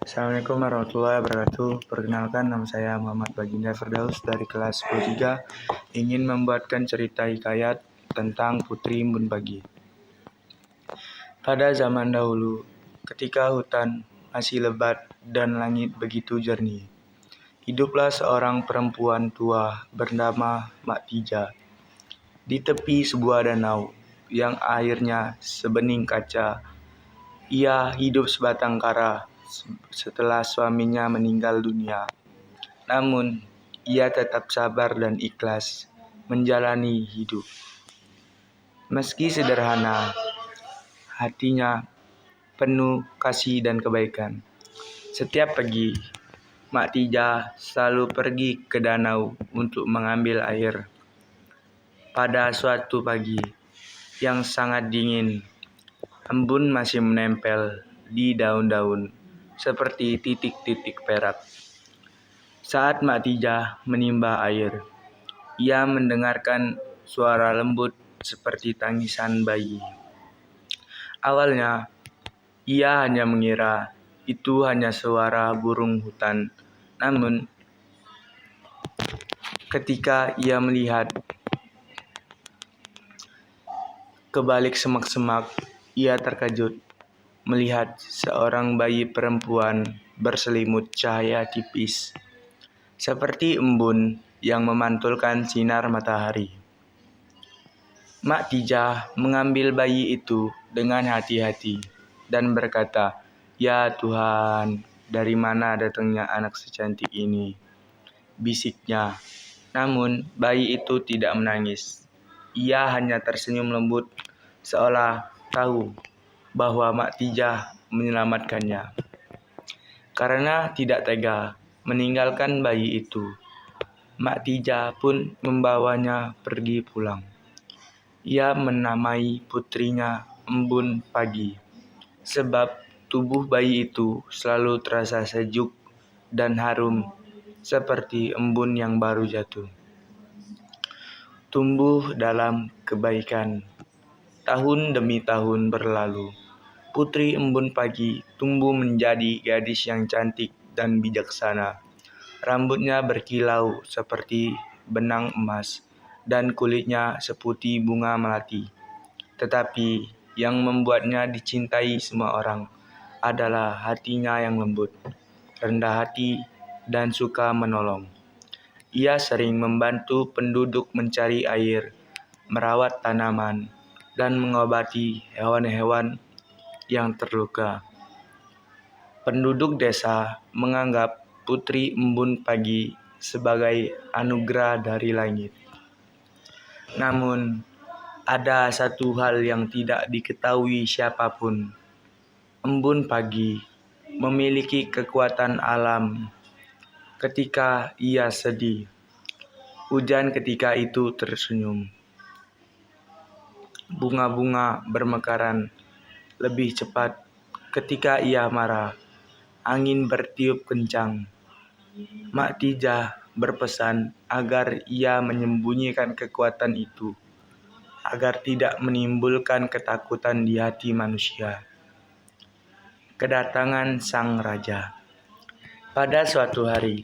Assalamualaikum warahmatullahi wabarakatuh. Perkenalkan, nama saya Muhammad Baginda Firdaus dari kelas 10 ingin membuatkan cerita hikayat tentang Putri Embun Pagi. Pada zaman dahulu, ketika hutan masih lebat dan langit begitu jernih, hiduplah seorang perempuan tua bernama Mak Tija di tepi sebuah danau yang airnya sebening kaca. Ia hidup sebatang kara setelah suaminya meninggal dunia. Namun, ia tetap sabar dan ikhlas menjalani hidup. Meski sederhana, hatinya penuh kasih dan kebaikan. Setiap pagi, Mak Tija selalu pergi ke danau untuk mengambil air. Pada suatu pagi yang sangat dingin, embun masih menempel di daun-daun seperti titik-titik perak. Saat Mak Tija menimba air, ia mendengarkan suara lembut seperti tangisan bayi. Awalnya, ia hanya mengira itu hanya suara burung hutan. Namun, ketika ia melihat ke balik semak-semak, ia terkejut melihat seorang bayi perempuan berselimut cahaya tipis, seperti embun yang memantulkan sinar matahari. Mak Tija mengambil bayi itu dengan hati-hati dan berkata, "Ya Tuhan, dari mana datangnya anak secantik ini?" bisiknya. Namun bayi itu tidak menangis. Ia hanya tersenyum lembut, seolah tahu bahwa Mak Tija menyelamatkannya. Karena tidak tega meninggalkan bayi itu, Mak Tija pun membawanya pergi pulang. Ia menamai putrinya Embun Pagi, sebab tubuh bayi itu selalu terasa sejuk dan harum seperti embun yang baru jatuh. Tumbuh dalam kebaikan. Tahun demi tahun berlalu. Putri Embun Pagi tumbuh menjadi gadis yang cantik dan bijaksana. Rambutnya berkilau seperti benang emas dan kulitnya seputih bunga melati. Tetapi yang membuatnya dicintai semua orang adalah hatinya yang lembut, rendah hati, dan suka menolong. Ia sering membantu penduduk mencari air, merawat tanaman, dan mengobati hewan-hewan yang terluka. Penduduk desa menganggap Putri Embun Pagi sebagai anugerah dari langit. Namun, ada satu hal yang tidak diketahui siapapun. Embun Pagi memiliki kekuatan alam. Ketika ia sedih, hujan ketika itu tersenyum. Bunga-bunga bermekaran lebih cepat ketika ia marah. Angin bertiup kencang. Mak Tija berpesan agar ia menyembunyikan kekuatan itu, agar tidak menimbulkan ketakutan di hati manusia. Kedatangan Sang Raja. Pada suatu hari,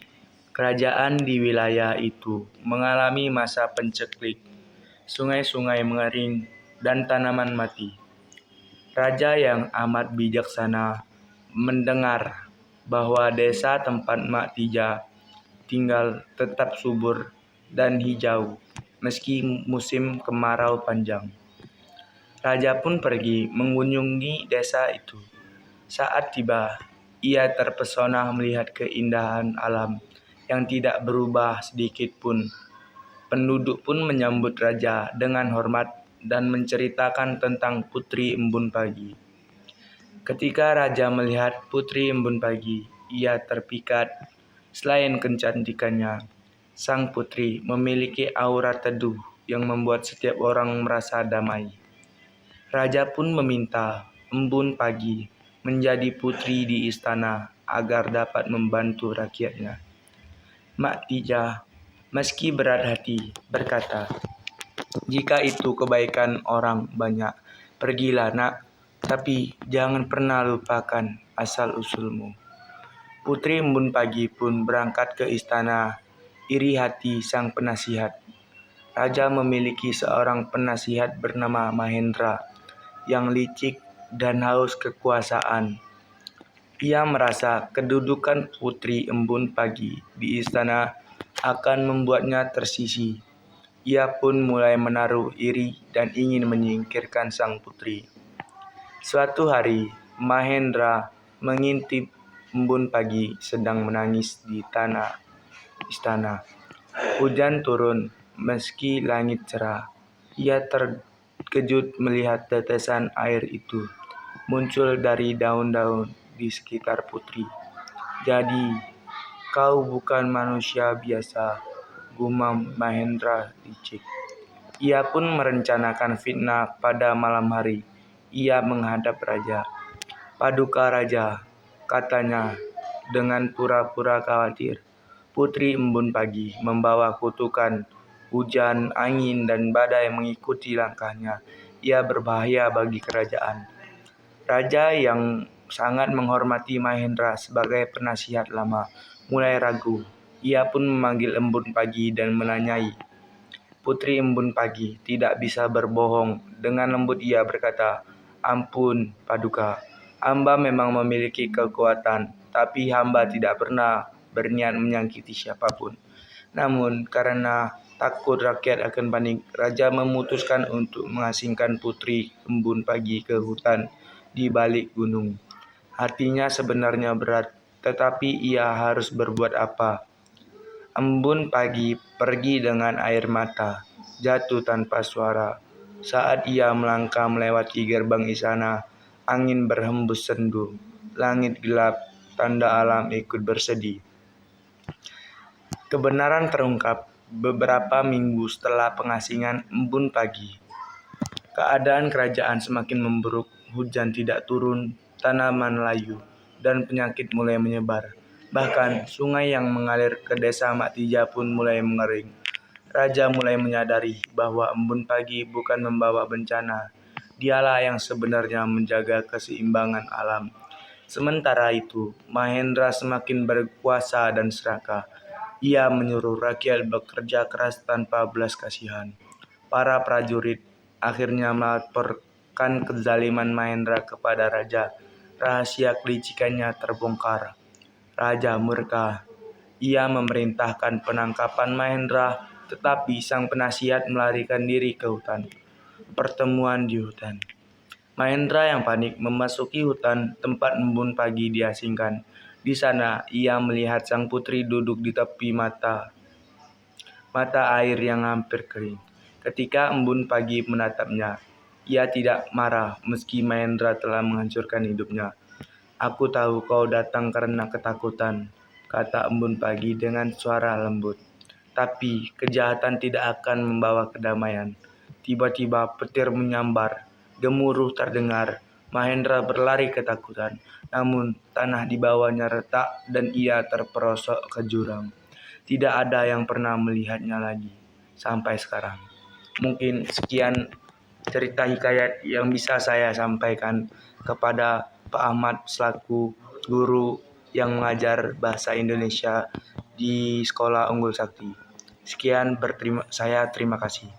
kerajaan di wilayah itu mengalami masa penceklik. Sungai-sungai mengering dan tanaman mati. Raja yang amat bijaksana mendengar bahwa desa tempat Mak Tija tinggal tetap subur dan hijau meski musim kemarau panjang. Raja pun pergi mengunjungi desa itu. Saat tiba, ia terpesona melihat keindahan alam yang tidak berubah sedikit pun. Penduduk pun menyambut raja dengan hormat dan menceritakan tentang Putri Embun Pagi. Ketika raja melihat Putri Embun Pagi, ia terpikat. Selain kecantikannya, sang putri memiliki aura teduh yang membuat setiap orang merasa damai. Raja pun meminta Embun Pagi menjadi putri di istana agar dapat membantu rakyatnya. Mak Tija, meski berat hati, berkata, "Jika itu kebaikan orang banyak, pergilah nak, tapi jangan pernah lupakan asal-usulmu." Putri Embun Pagi pun berangkat ke istana. Iri hati sang penasihat. Raja memiliki seorang penasihat bernama Mahendra yang licik dan haus kekuasaan. Ia merasa kedudukan Putri Embun Pagi di istana akan membuatnya tersisih. Ia pun mulai menaruh iri dan ingin menyingkirkan sang putri. Suatu hari, Mahendra mengintip Embun Pagi sedang menangis di tanah istana. Hujan turun, meski langit cerah. Ia terkejut melihat tetesan air itu muncul dari daun-daun di sekitar putri. "Jadi, kau bukan manusia biasa," gumam Mahendra licik. Ia pun merencanakan fitnah pada malam hari. Ia menghadap raja. "Paduka Raja," katanya dengan pura-pura khawatir. "Putri Embun Pagi membawa kutukan. Hujan, angin, dan badai mengikuti langkahnya. Ia berbahaya bagi kerajaan." Raja yang sangat menghormati Mahendra sebagai penasihat lama mulai ragu. Ia pun memanggil Embun Pagi dan menanyai. Putri Embun Pagi tidak bisa berbohong. Dengan lembut ia berkata, "Ampun, Paduka. Hamba memang memiliki kekuatan, tapi hamba tidak pernah berniat menyakiti siapapun. Namun, karena takut rakyat akan panik, Raja memutuskan untuk mengasingkan Putri Embun Pagi ke hutan di balik gunung. Hatinya sebenarnya berat, tetapi ia harus berbuat apa?" Embun Pagi pergi dengan air mata, jatuh tanpa suara. Saat ia melangkah melewati gerbang istana, angin berhembus sendu, langit gelap, tanda alam ikut bersedih. Kebenaran terungkap beberapa minggu setelah pengasingan Embun Pagi. Keadaan kerajaan semakin memburuk, hujan tidak turun, tanaman layu, dan penyakit mulai menyebar. Bahkan sungai yang mengalir ke desa Maktija pun mulai mengering. Raja mulai menyadari bahwa Embun Pagi bukan membawa bencana. Dialah yang sebenarnya menjaga keseimbangan alam. Sementara itu, Mahendra semakin berkuasa dan serakah. Ia menyuruh rakyat bekerja keras tanpa belas kasihan. Para prajurit akhirnya melaporkan kezaliman Mahendra kepada raja. Rahasia kelicikannya terbongkar. Raja murka. Ia memerintahkan penangkapan Mahendra, tetapi sang penasihat melarikan diri ke hutan. Pertemuan di hutan. Mahendra yang panik memasuki hutan tempat Embun Pagi diasingkan. Di sana, ia melihat sang putri duduk di tepi mata air yang hampir kering. Ketika Embun Pagi menatapnya, ia tidak marah meski Mahendra telah menghancurkan hidupnya. "Aku tahu kau datang karena ketakutan," kata Embun Pagi dengan suara lembut. "Tapi kejahatan tidak akan membawa kedamaian." Tiba-tiba petir menyambar, gemuruh terdengar. Mahendra berlari ketakutan, namun tanah di bawahnya retak dan ia terperosok ke jurang. Tidak ada yang pernah melihatnya lagi sampai sekarang. Mungkin sekian cerita hikayat yang bisa saya sampaikan kepada Pak Ahmad selaku guru yang mengajar bahasa Indonesia di Sekolah Unggul Sakti. Sekian, saya terima kasih.